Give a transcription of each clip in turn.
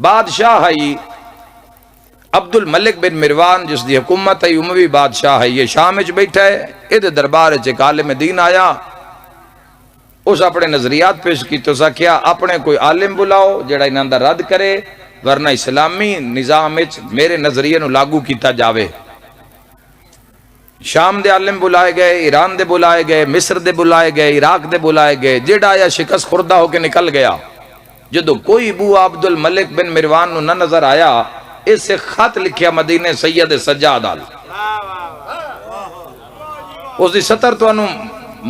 بادشاہ ہے عبد الملک بن مروان جس دی حکومت ہے اموی بادشاہ ہے، یہ شام وچ بیٹھا ہے، یہ دربار ایک عالم دین آیا، اس اپنے نظریات پیش کی تو سا کیا اپنے کوئی عالم بلاؤ جڑا انہاں دا رد کرے ورنہ اسلامی نظام وچ میرے نظریے نو لاگو کیتا جاوے۔ شام دے عالم بلائے گئے، ایران دے بلائے گئے، مصر دے بلائے گئے، عراق دے بلائے گئے، جڑا آیا شکست خوردہ ہو کے نکل گیا۔ جدو کوئی بو عبد الملک بن مروان نو نہ نظر آیا، اس سے خط لکھیا مدینے سید سجاد آل، اس دی سطر تو انہوں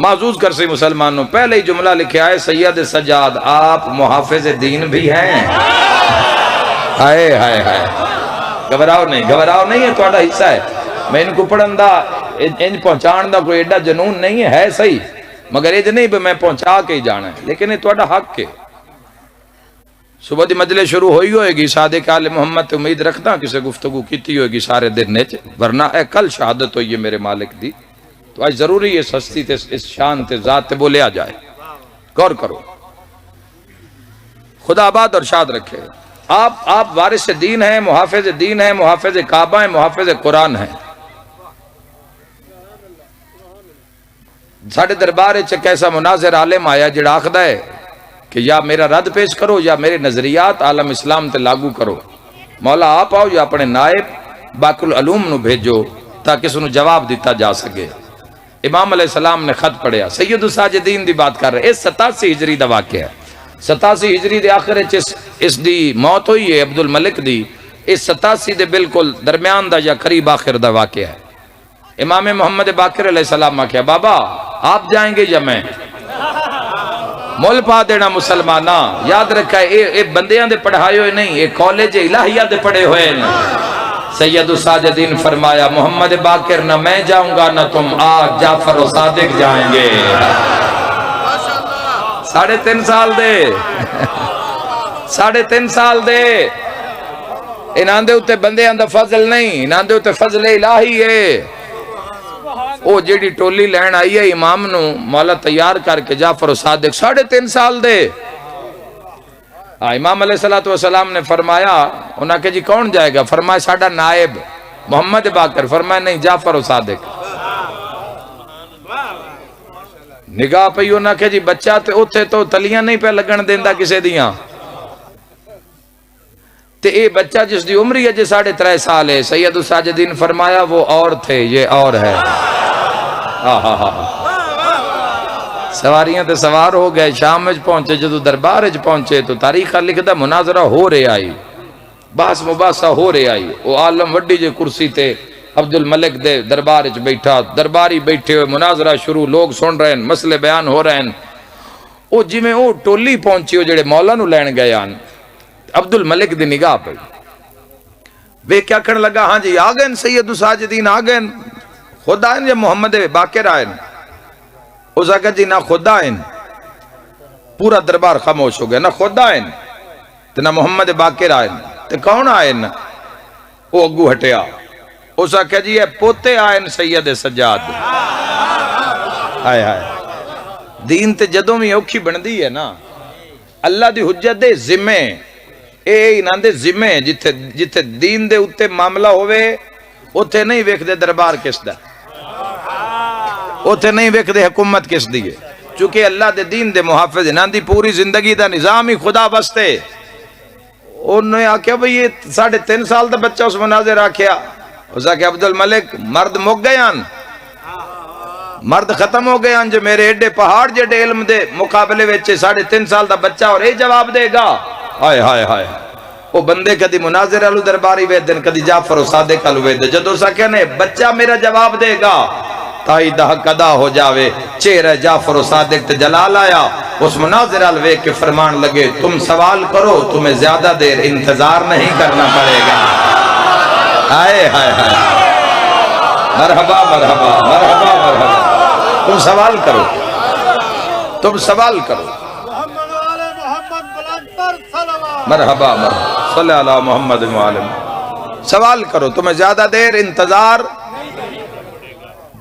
معزوز کر سی مسلمانوں، پہلے ہی جملہ لکھیا ہے سید سجاد آپ محافظ دین بھی ہیں۔ ہائے ہائے ہائے، گھبراؤ نہیں ہے توڑا حصہ ہے، میں ان کو پڑھن دا ان پہنچان دا کوئی ایڈا جنون نہیں ہے صحیح، مگر یہ نہیں بھی میں پہنچا کے ہی جانا ہے، لیکن یہ توڑا حق کے۔ صبح دی مجلس شروع ہوئی ہوئے گی، صادق آل محمد امید رکھتا کسے گفتگو کیتی ہوئے گی سارے دن نیچے، ورنہ اے کل شہادت ہوئی ہے میرے مالک دی، تو آج ضروری ہے سستی تے اس شان تے ذات تے بولے آ جائے، غور کرو۔ خدا آباد اور شاد رکھے۔ آپ وارث دین ہیں، محافظ دین ہیں، محافظ کعبہ ہیں، محافظ قرآن ہیں۔ ساڑھے دربار ایک ایسا مناظر عالم آیا جڑا آخدہ ہے کہ یا میرا رد پیش کرو یا میرے نظریات عالم اسلام تے لاگو کرو، مولا آپ آؤ یا اپنے نائب باقی العلوم نو بھیجو تاکہ سنو جواب دیتا جا سکے۔ امام علیہ السلام نے خط پڑھیا، سید الساجدین دی بات کر رہے، اس 87 ہجری دا واقعہ ہے، 87 ہجری دے آخر اس دی موت ہوئی ہے عبد الملک دی، اس 87 دے بالکل درمیان دا یا قریب آخر دا واقعہ ہے۔ امام محمد باقر علیہ السلام کہا بابا آپ جائیں گے یا میں؟ مول پا دینا مسلمانہ، یاد رکھا ہے اے بندیاں دے پڑھائے ہوئے نہیں، اے کالج الہیہ دے پڑھے ہوئے نہیں۔ سید الساجدین فرمایا محمد باقر نہ میں جاؤں گا نہ تم، آج جعفر و صادق جائیں گے۔ 3.5 سال دے 3.5 سال دے انہاں دے اتے بندیاں دا فضل نہیں، انہاں دے اتے فضل الہی ہے۔ او جیڑی ٹولی لین آئی ہے امام نو مولا تیار کر کے جعفر و صادق 3.5 سال دے۔ امام علیہ السلام نے فرمایا انہاں کہ جی کون جائے گا؟ فرمایا ساڑھا نائب محمد باقر، فرمایا نہیں جعفر و صادق۔ نگاہ پئی انہاں کہ جی بچہ تے اتھے تو تلیاں نہیں پہ لگن دیندہ کسے دیاں، تے اے بچہ جس دی عمری ہے جی 3.5 سال ہے۔ سید الساجدین فرمایا وہ اور تھے یہ اور ہے۔ سواریاں تے سوار ہو گئے، شام میں پہنچے، جدو دربار میں پہنچے تو تاریخہ لکھدا مناظرہ ہو رہے آئی، بحث مباحثہ ہو رہے آئی۔ وہ عالم وڈی جے کرسی تے عبد الملک دے دربار وچ بیٹھا، درباری بیٹھے ہوئے، مناظرہ شروع، لوگ سن رہے ہیں، مسئلے بیان ہو رہے ہیں۔ او جی میں او ٹولی پہنچی ہو جڑے مولا نو لین گئے آن، عبد الملک دی نگاہ پہ وہ کیا کرنے لگا، ہاں جی آگئن سید الساجدین آگئن، خود آئین یا محمد باقر آئین؟ اس آگا جی نہ خود آئین، پورا دربار خاموش ہو گیا، نہ خود آئین تو نہ محمد باقر آئین، تو کون آئین؟ وہ اگو ہٹیا، اس آگا جی ہے پوتے آئین سید سجاد۔ آئے آئے دین تے جدوں میں اوکھی بندی ہے نا، اللہ دی حجت دے ذمے، اے انہاں دے ذمے، جتھے دین دے اتے معاملہ ہوئے اتھے نہیں ویکھ دے دربار کس دا، اتھے نہیں ویکھ دے حکومت کس دی ہے، چونکہ اللہ دے دین دے محافظ انہاں دی پوری زندگی دا نظام ہی خدا بستے۔ انہوں نے آکھیا بھئی یہ 3.5 سال دا بچہ اس مناظر آکھیا، اس آکھیا عبد الملک مرد مک گیان، مرد ختم ہو گئے جو میرے ایڈے پہاڑ جڑے علم دے مقابلے ویچے 3.5 سال دا بچہ اور اے جواب دے گا۔ ہائے ہائے ہائے، وہ بندے کدی مناظر علو درباری ویدن، کدی جعفر و صادق علو ویدن، جدو سا کہنے بچہ میرا جواب دے گا تائی دہق ادا ہو جاوے، چہرہ جعفر و صادق تے جلال آیا، اس مناظر علو ویک کے فرمان لگے تم سوال کرو، تمہیں زیادہ دیر انتظار نہیں کرنا پڑے گا۔ ہائے ہائے ہائے، مرحبا مرحبا مرحبا مرحبا، تم سوال کرو، تم سوال کرو، مرحبا مرحبا صلی اللہ محمد وعلم، سوال کرو، تمہیں زیادہ دیر انتظار۔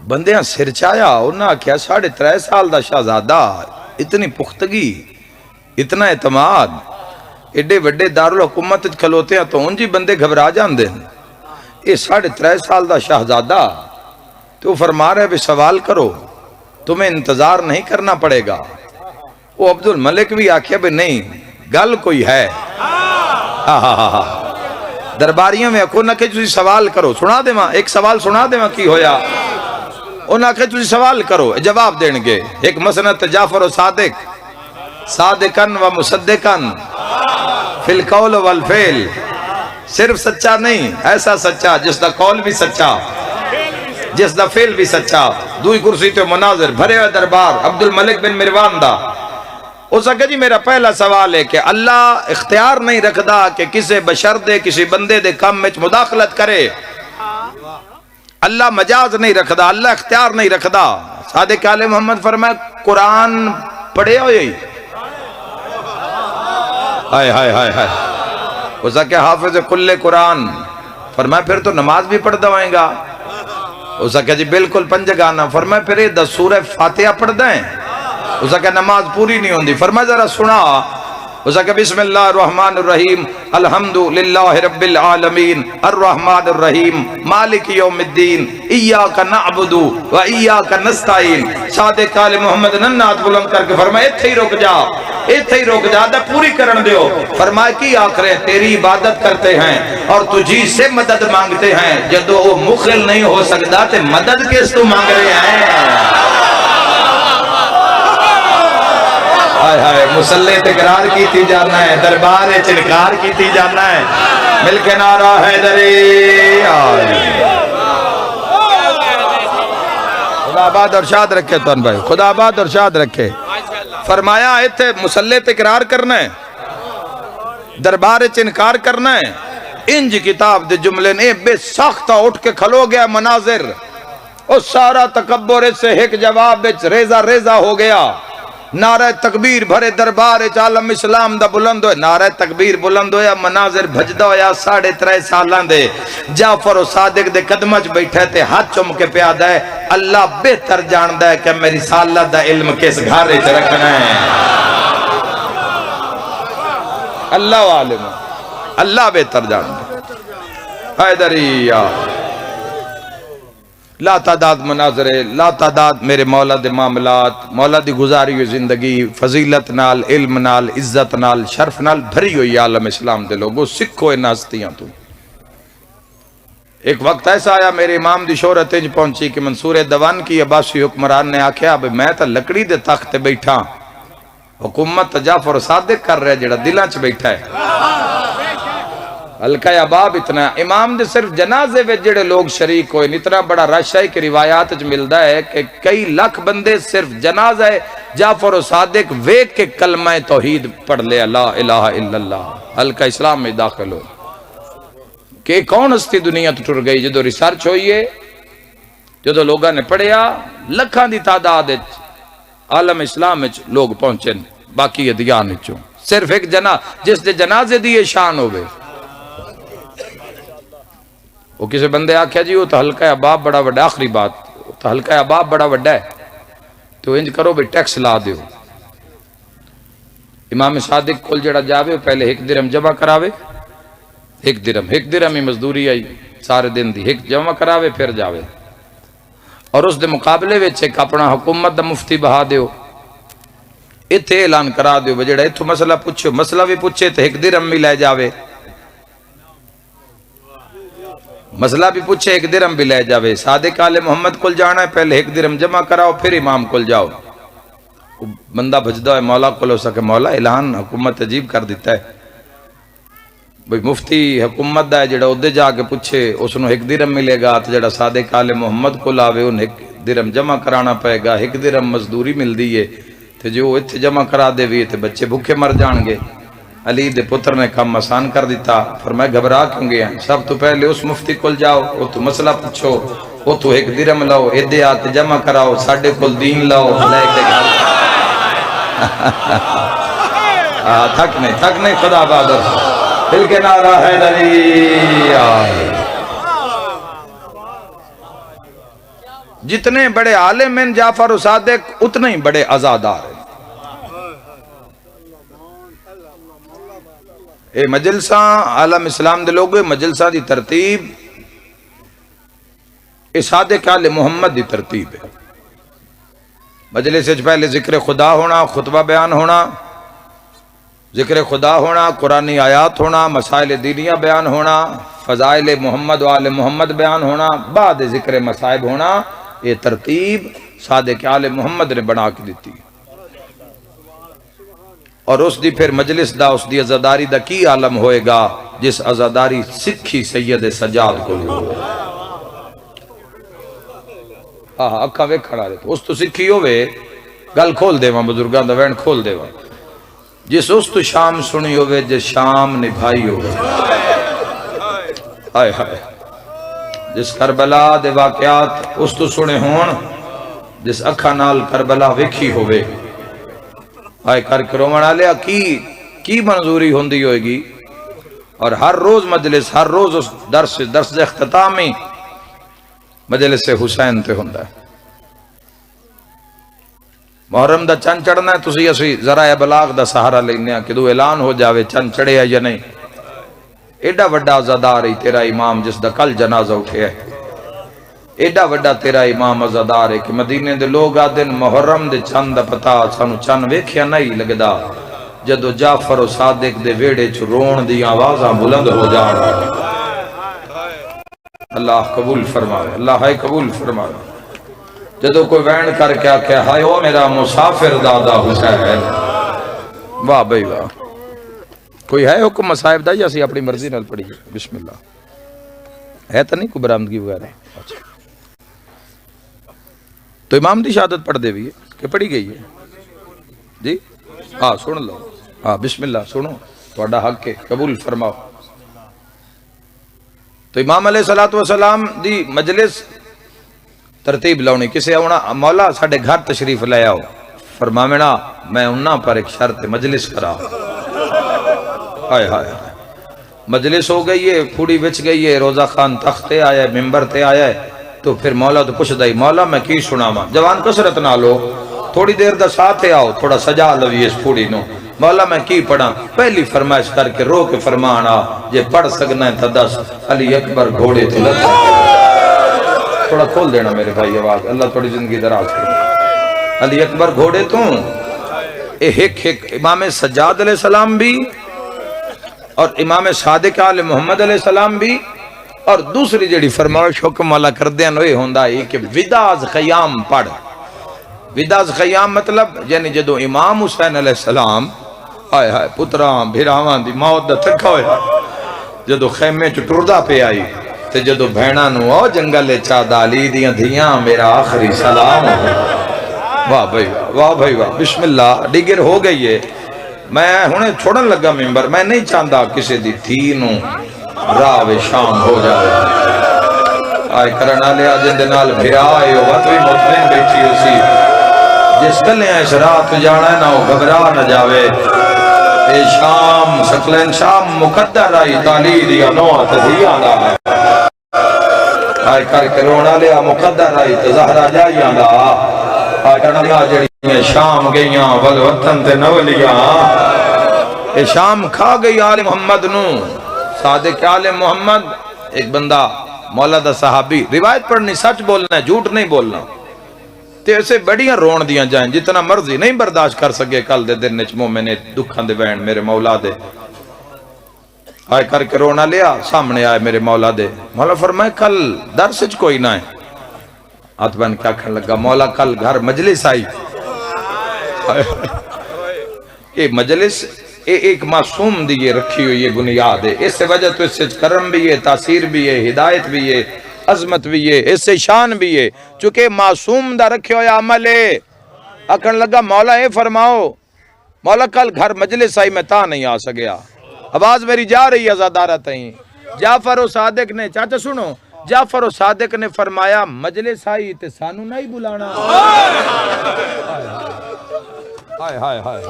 بندیاں سر چایا، انہاں کیا 3.5 سال دا شہزادہ، اتنی پختگی، اتنا اعتماد، ایڈے وڈے دارالحکومت کھلوتے ہیں تو ان جی بندے گھبرا جاندے ہیں. یہ 3.5 سال دا شہزادہ تو فرما رہے بھی سوال کرو تمہیں انتظار نہیں کرنا پڑے گا. وہ عبد الملک بھی آکھیا بھی نہیں گل کوئی ہے. درباریوں میں اکھو نہ کہ تسی سوال کرو سنا دے ماں ایک سوال سنا دے ماں کی ہویا. انہاں کہ تسی سوال کرو جواب دین گے. ایک مسند جعفر و صادق صادقن و مصدقن فی القول والفعل. صرف سچا نہیں ایسا سچا جس دا قول بھی سچا جس دا فعل بھی سچا. دوئی کرسی تے مناظر بھرے ہوئے دربار عبد الملک بن مروان دا. اس نے کہا جی میرا پہلا سوال ہے کہ اللہ اختیار نہیں رکھدا کہ کسی بشر دے کسی بندے دے کام میں مداخلت کرے. اللہ مجاز نہیں رکھدا اللہ اختیار نہیں رکھدا. صادق آل محمد فرمائے قرآن پڑھے ہوئے ہی ہائے ہائے ہائے ہائے. اس نے کہا حافظ کل قرآن. فرمائے پھر تو نماز بھی پڑھ دوائیں گا. اس نے کہا جی بالکل 5 گانا. فرمائے پھر یہ 10 سورہ فاتحہ پڑھ دیں. اس نے کہا نماز پوری نہیں ہوندی. فرمائے ذرا سنا. اس نے کہا بسم اللہ الرحمن الرحیم الحمدللہ رب العالمین الرحمن الرحیم مالک یوم الدین ایاک نعبد و ایاک نستعین. صادق آل محمد ننات بلند کر کے فرمائے اتھے ہی رک جا دا پوری کرن دیو. فرمائے کی آخرے تیری عبادت کرتے ہیں اور تجھی سے مدد مانگتے ہیں. جدو وہ مخل نہیں ہو سکتا تے مدد کس تو مانگ رہے ہیں. ہائے ہائے مسلح تقرار کیتی جانا ہے دربار چنکار کیتی جانا ہے. مل کے نعرہ حیدری. خدا آباد اور شاد رکھے تو ان بھائی خدا آباد اور شاد رکھے. فرمایا ایتھے مسلح تقرار کرنا ہے دربار چنکار کرنا ہے. انج کتاب دے جملے نے بے ساختہ اٹھ کے کھلو گیا مناظر. اور سارا تکبر سے ایک جواب ریزہ ریزہ ہو گیا. نعرہ تکبیر بھرے دربار عالم اسلام دا بلند ہوئے. نعرہ تکبیر بلند ہویا مناظر بھجدہ ہویا. 3.5 سالان دے جعفر و صادق دے قدمچ بیٹھے تے ہاتھ چم کے پیادہ ہے اللہ بہتر جاندہ ہے کہ میری سالت دا علم کس گھارے چ رکھنا ہے. اللہ عالم اللہ بہتر جاندہ ہے. حیدریہ لا تعداد مناظرے لا تعداد میرے مولا دے معاملات مولا دی گزاری ہوئی زندگی فضیلت نال علم نال عزت نال شرف نال بھری ہوئی عالم اسلام دے لوگوں سکھو ان ہستیاں تو. ایک وقت ایسا آیا میرے امام دی شہرت انج پہنچی کہ منصور دوان کی عباسی حکمران نے آکھیا اب میں تا لکڑی دے تخت بیٹھا حکومت جعفر و صادق کر رہے جڑا دلان چ بیٹھا ہے. حلقہ عباب اتنا امام دے صرف جنازے وچ جڑے لوگ شریک ہوئے اتنا بڑا رش ہے کہ روایات وچ ملدا ہے کہ کئی لاکھ بندے صرف جنازہ جعفر و صادق ویکھ کے کلمہ توحید پڑھ لے لا الہ الا اللہ. حلقہ اسلام میں داخل ہو کہ کون ہستی دنیا تو ٹر گئی. جدو ریسرچ ہوئی ہے جدو لوگاں نے پڑھیا لکھاں دی تعداد عالم اسلام وچ لوگ پہنچے باقی ادیان وچوں صرف ایک جس دے جنازے دی شان ہوئے. وہ کسی بندے آکھیا جی وہ تو حلقہ عباب بڑا وڈا آخری بات تو حلقہ عباب بڑا وڈا ہے تو انج کرو بھی ٹیکس لا دیو. امام صادق کل جڑا جاوے پہلے 1 درہم جمع کراوے 1 درہم ہی مزدوری آئی سارے دن دی 1 جمع کراوے پھر جاوے. اور اس دے مقابلے وچ ایک اپنا حکومت دا مفتی بہا دیو. ایتھے اعلان کرا دیو جڑا ایتھوں مسئلہ پوچھو مسئلہ بھی پوچھے تو 1 درہم بھی لے جاوے مسئلہ بھی پوچھے 1 درہم بھی لے جاوے. صادق آل محمد کل جانا ہے پہلے 1 درہم جمع کراؤ پھر امام کل جاؤ. بندہ بھجدہ ہے مولا کل ہو سکے مولا اعلان حکومت عجیب کر دیتا ہے بھئی مفتی حکومت دا ہے جڑا ادھے جا کے پوچھے اس نے 1 درہم ملے گا تو جڑا صادق آل محمد کل آوے انہیں 1 درہم جمع کرانا پائے گا 1 درہم مزدوری مل دی ہے تو جو اتھے جمع کرا دے بھی تو بچے بھوکے مر جان گے. علی دے پتر نے کام آسان کر دیتا. فرمایا گھبرا کیوں گیا سب تو پہلے اس مفتی کل جاؤ وہ تو مسئلہ پوچھو وہ تو 1 درہم لاؤ ادھے آتے جمع کراؤ ساڑھے کل دین لاؤ لے کے گھر. تھک نہیں خدا بادر دل کے نعرہ حیدری. جتنے بڑے عالم ہیں جعفر و صادق، اتنے ہی بڑے عزادار ہیں. اے مجلساں عالم اسلام دے لوگ مجلساں دی ترتیب اے صادق آل محمد دی ترتیب ہے. مجلس سے پہلے ذکر خدا ہونا، خطبہ بیان ہونا، ذکر خدا ہونا، قرآنی آیات ہونا، مسائل دینیہ بیان ہونا، فضائل محمد و آل محمد بیان ہونا، بعد ذکر مصائب ہونا. یہ ترتیب صادق آل محمد نے بنا کے دیتی. اور اس دی پھر مجلس دا اس دی عزاداری دا کی عالم ہوئے گا جس عزاداری سکھی سید سجاد کو ہوئے. اکھا وے کھڑا رہے تو اس تو سکھی ہوئے گل کھول دے وہاں بزرگان دا وین کھول دے وہاں. جس اس تو شام سنی ہوئے جس شام نبھائی ہوئے. آئے ہائے جس کربلا دے واقعات اس تو سنے ہون جس اکھا نال کربلا وکھی ہوئے. آئے کر کرومنا لیا کی منظوری ہوندی ہوئے گی. اور ہر روز مجلس، ہر روز اس درس اختتامی مجلس حسین تے ہوندہ ہے. محرم دا چند چڑھنا ہے تسی اسی ذرائع بلاغ دا سہارا لینے ہیں کہ دو اعلان ہو جاوے چند چڑھے ہے یا نہیں. ایڈا وڈا عزادار ہے تیرا امام جس دا کل جنازہ اٹھے ہے. ایڈا وڈا تیرا امام عزادار ہے کہ مدینے دے لوگ آدن محرم دے چند دا پتا سانو چند ویکھیا نہیں لگدا جدو جعفر و صادق دے ویڑے چھ رون دی آوازاں بلند ہو جان. اللہ قبول فرمائے، اللہ ہے قبول فرمائے. جدو کوئی وین کر کے آکے ہائے او میرا مسافر دادا حسین. واہ بھئی واہ. کوئی ہے حکم مصائب دا یا سی اپنی مرضی نال پڑھی بسم اللہ ہے تو نہیں کوئی برامدگی وغیرہ. اچھا تو امام دی شہادت پڑھ دے بھی ہے کہ پڑھی گئی ہے جی. ہاں سن لو. ہاں بسم اللہ سنو توڑا حق کے قبول فرماؤ. تو امام علیہ السلام دی مجلس ترتیب لاؤنی کسے ہونا. مولا ساڑھے گھر تشریف لے آؤ. فرماوینا میں انہاں پر ایک شرط مجلس کرا. ہائے ہائے مجلس ہو گئی ہے، پھوڑی بچ گئی ہے، روزہ خان تختے آیا ہے، ممبر تے آیا ہے. تو پھر مولا تو پوچھ دائی مولا میں کی سنا ماں. جوان کسرت نہ لو، تھوڑی دیر دا ساتھے آؤ، تھوڑا سجا لوی اس پھوڑی نو. مولا میں کی پڑھا؟ پہلی فرمائش کر کے رو کے فرمانا جے پڑھ سکنا ہے تا دس علی اکبر گھوڑے تو لگا. تھوڑا کھول دینا میرے بھائی آواز، اللہ تھوڑی زندگی دراز کرے. علی اکبر گھوڑے تو ایک امام سجاد علیہ السلام بھی اور امام صادق آل محمد علیہ السلام بھی. اور دوسری جڑی فرمائش حکم والا کر دیں نوے ہوندہ ہے کہ وداز خیام پڑھ. وداز خیام مطلب یعنی جدو امام حسین علیہ السلام آئے ہائے پتران بھیراوان دی موت دا تھکا ہوئے جدو خیمے چو ٹردہ پہ آئی تے جدو بھینا نو آو جنگل چادالی دیاں دیاں میرا آخری سلام ہو. واہ بھائی واہ بھائی واہ بسم اللہ. ڈگر ہو گئی ہے. میں ہنے چھوڑن لگا ممبر، میں نہیں چاندہ کسی دی تینوں راہ شام ہو جائے. آئے کرنا لیا جن دنال بھرا آئے ہو بات بھی مطمئن بیٹھی ہو سی جس کلیں اس رات جانا ہے نہ ہو گھبرا نہ جاوے. اے شام سکلین شام مقدر آئی تالی دیا نوات دیا دا ہے. آئے کر کے رونا لیا مقدر آئی تزہرہ جائی آندا. آئے کرنا لیا جڑی شام گئیاں والوطن تے نولیاں. اے شام کھا گئی آل محمد نو. صادق آل محمد ایک بندہ مولا دا صحابی روایت پڑھنی سچ بولنا ہے جھوٹ نہیں بولنا. تے اسے بڑیاں رون دیاں جائیں جتنا مرضی نہیں برداشت کر سکے کل دے دن نچ مومنے دکھان دے بین میرے مولا دے. آئے کر کے رونا لیا سامنے آئے میرے مولا دے. مولا فرمائے کل درسج کوئی نہ ہے. ہاتھ بن کیا کھن لگا مولا کل گھر مجلس آئی. یہ مجلس ایک معصوم دیئے رکھی ہوئی یہ بنیاد ہے. اس سے وجہ تو اس سے کرم بھی ہے، تاثیر بھی ہے، ہدایت بھی ہے، عظمت بھی ہے، اس سے شان بھی ہے چونکہ معصوم دا رکھے ہویا عمل ہے. اکھن لگا مولا اے فرماؤ مولا کل گھر مجلس آئی میں تا نہیں آ سکیا. آواز میری جا رہی ہے زادارہ تہیں. جعفر و صادق نے چاچا سنو جعفر و صادق نے فرمایا مجلس آئی تے سانو نہیں بلانا. ہائے ہائے ہائے.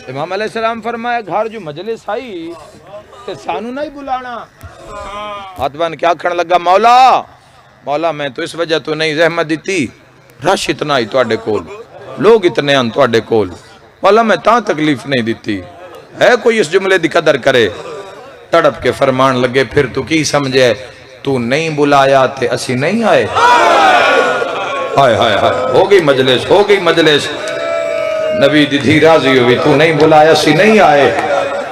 امام علیہ السلام فرمایا گھر جو مجلس آئی تے سانو نہیں بلانا. ہاتھ کیا کھڑ لگا مولا میں تو اس وجہ تو نہیں زحمت دیتی رش اتنا ہی توڑے کول لوگ اتنے ہیں توڑے کول مولا میں تاں تکلیف نہیں دیتی ہے کوئی اس جملے دی قدر کرے؟ تڑپ کے فرمان لگے پھر تو کی سمجھے تو نہیں بلایا تے اسی نہیں آئے؟ ہائے ہائے ہائے، ہو گئی مجلس، ہو گئی مجلس، نبی دی دھی راضی ہوئی، تو نہیں بلایا اسی نہیں آئے۔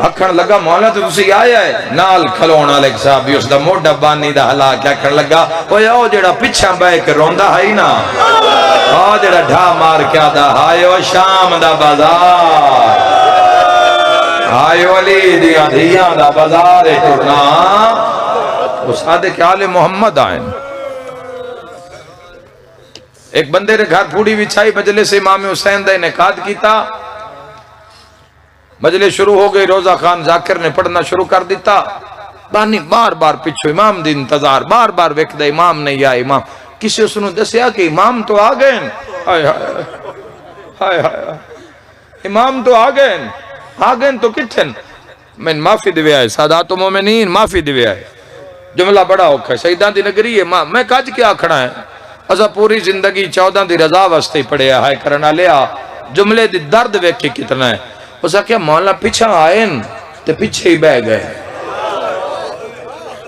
اکھن لگا مولا تو تسی آیا ہے؟ نال کھلونا لگ صاحبی اس دا موڈا بانی دا حلا کیا اکھن لگا اوہ او جڑا پچھا بے کے روندہ ہے نا، او جڑا ڈھا مار کیا دا ہائے او شام دا بازار، ہائے علی دیا دھیاں دا بازار ٹرنا۔ وہ صادق آل محمد آئیں۔ ایک بندے نے گھر پھوڑی بچھائی، مجلس امام حسین دا انعقاد کیتا، مجلس شروع ہو گئی، روزہ خان ذاکر نے پڑھنا شروع کر دیتا، بانی بار بار پچھو امام دی انتظار، بار بار ویکھ دا امام نہیں آئے، امام کسی اس نے دسیا کہ امام تو آ گئے، ہائے ہائے ہائے، امام تو آ گئے تو کتھن؟ میں معافی دیوے آئے، سادات و مومنین معافی دیوے آئے، جملہ بڑا ہوکھا ہے، شہیدان دی نگری ہے، میں کج کیا کھڑا ہے، ازا پوری زندگی 14 دی رضا واسطے پڑھیا ہے کرنا لیا، جملے دی درد ویکھی کتنا ہے۔ اسا کیا مولا پیچھا آئین تے پیچھے ہی بہ گئے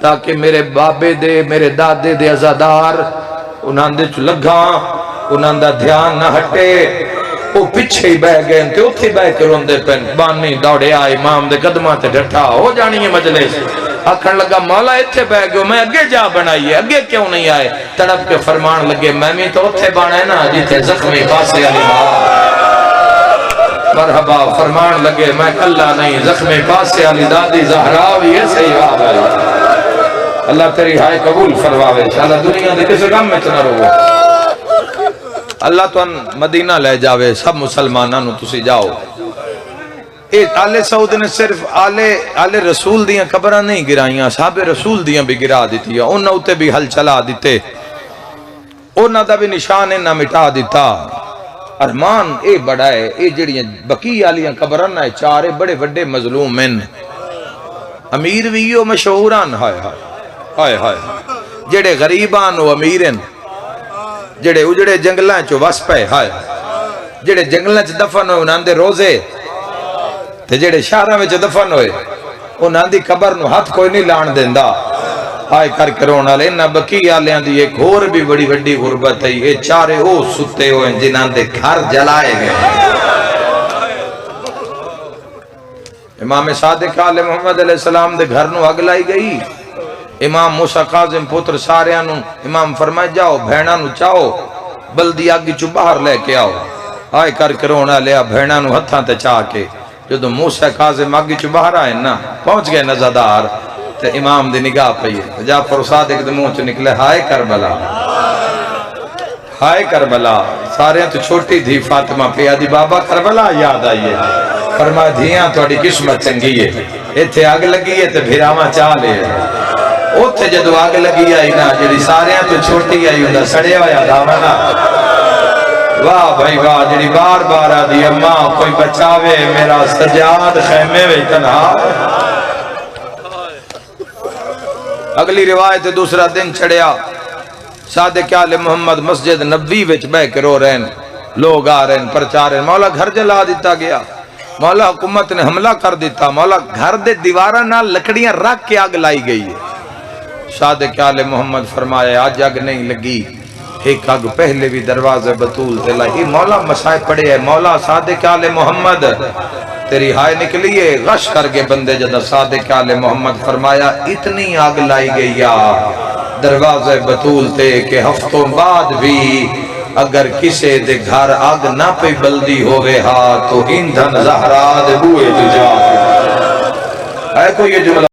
تاکہ میرے بابے دے میرے دادے دے ازادار انہاں دے چو لگا، انہاں دا دھیان نہ ہٹے، وہ پیچھے ہی بہ گئے تے اتھی بہ کے روندے پین، بانی دوڑے آئے امام دے قدمہ تے ڈٹھا ہو جانی ہے مجلس۔ آکھن لگا مولا اتھے بہ گئے، میں اگے جا بنائیے، اگے کیوں نہیں آئے؟ تڑپ کے فرمان لگے میں بھی تو اتھے بانا ہے نا جیتے زخمی پاسے علی ماں، مرحبا فرمان لگے میں کلا نہیں، زخمی پاسے علی دادی زہراوی ہے صحیح آگئی۔ اللہ تیری ہائے قبول فرماوے، انشاءاللہ دنیا دے کس غم میں چنہ رہو، اللہ تو مدینہ لے جاوے، سب مسلمانانو تسی جاؤ۔ آل سعود نے صرف آل رسول دیاں قبرہ نہیں گرائیاں، صحابہ رسول دیاں بھی گرا دیتی ہیں، انہاں اتے بھی حل چلا دیتے، انہاں دا بھی نشان نہ مٹا دیتا۔ ارمان اے بڑا ہے، اے جڑیاں بقی آلیاں قبرہ نہ چارے بڑے بڑے مظلوم ہیں، امیر ویو مشہوران، ہائے ہائے ہائے ہائے، جڑے غریبان و امیرن، جڑے اجڑے جنگلیں چو وسپے، ہائے جڑے جنگلیں چو دفن ہوئے انہاں دے روزے، تے جڑے شہرہ میں چو دفن ہوئے انہاں دی قبر نو ہاتھ کوئی نہیں لان دیندہ۔ آئے کر کرونا لے انہاں بکی آلیاں دی ایک اور بھی بڑی بڑی غربت ہے، یہ چارے او ستے ہوئے جنہاں دے گھر جلائے گئے۔ امام صادق آل محمد علیہ السلام دے گھر نو اگ لائی گئی، امام موسیٰ قاظم پتر ساریاں نو امام فرمائے جاؤ بھیڑاں نو چاہو بلدی آگی چو باہر لے کے آؤ۔ آئے کر کرونا لیا بھیڑاں نو ہتھاں تے چاہ کے، جو تو موسیٰ قاظم آگی چو باہر آئے نا پہنچ گئے نزدار، تے امام دی نگاہ پئی ہے، جعفر صادق دے منہ چ نکلے ہائے کربلا، ہائے کربلا، سارے تو چھوٹی تھی فاطمہ پہ آدھی بابا کربلا یاد آئیے، فرمایا دھیاں تھوڑی قسمت چنگی ہے، ایتھے آگ لگی ہے تے بھیراما چاہ لے، اوتھے جدو آگ لگی آئی نا جڑی سارے تو چھوٹی آئی ہوندہ سڑے ہویا دامنا، واہ بھائی واہ جڑی بار بار آدھی اماں کوئی بچاوے میرا سجاد خیمے وے تنہا۔ اگلی روایت دوسرا دن چڑھیا، صادق آل محمد مسجد نبوی وچ بہ کے رو رہے ہیں، لوگ آ رہے ہیں پرچار رہے ہیں، مولا گھر جلا دیتا گیا، مولا حکومت نے حملہ کر دیتا، مولا گھر دے دیوارہ نہ لکڑیاں رکھ کے آگ لائی گئی ہے۔ صادق آل محمد فرمایا آج آگ نہیں لگی، ایک آگ پہلے بھی دروازے بطول تے لائی، مولا مسائے پڑے ہے، مولا صادق آل محمد تیری ہائے نکلیے، غش کر کے بندے جدہ صادق آل محمد فرمایا اتنی آگ لائی گئی یا دروازے بطول تے کہ ہفتوں بعد بھی اگر کسے دے گھر آگ نہ پہ بلدی ہوئے ہاں تو ایندھن زہرا دے بوئے جو جا ہے کوئی یہ جملہ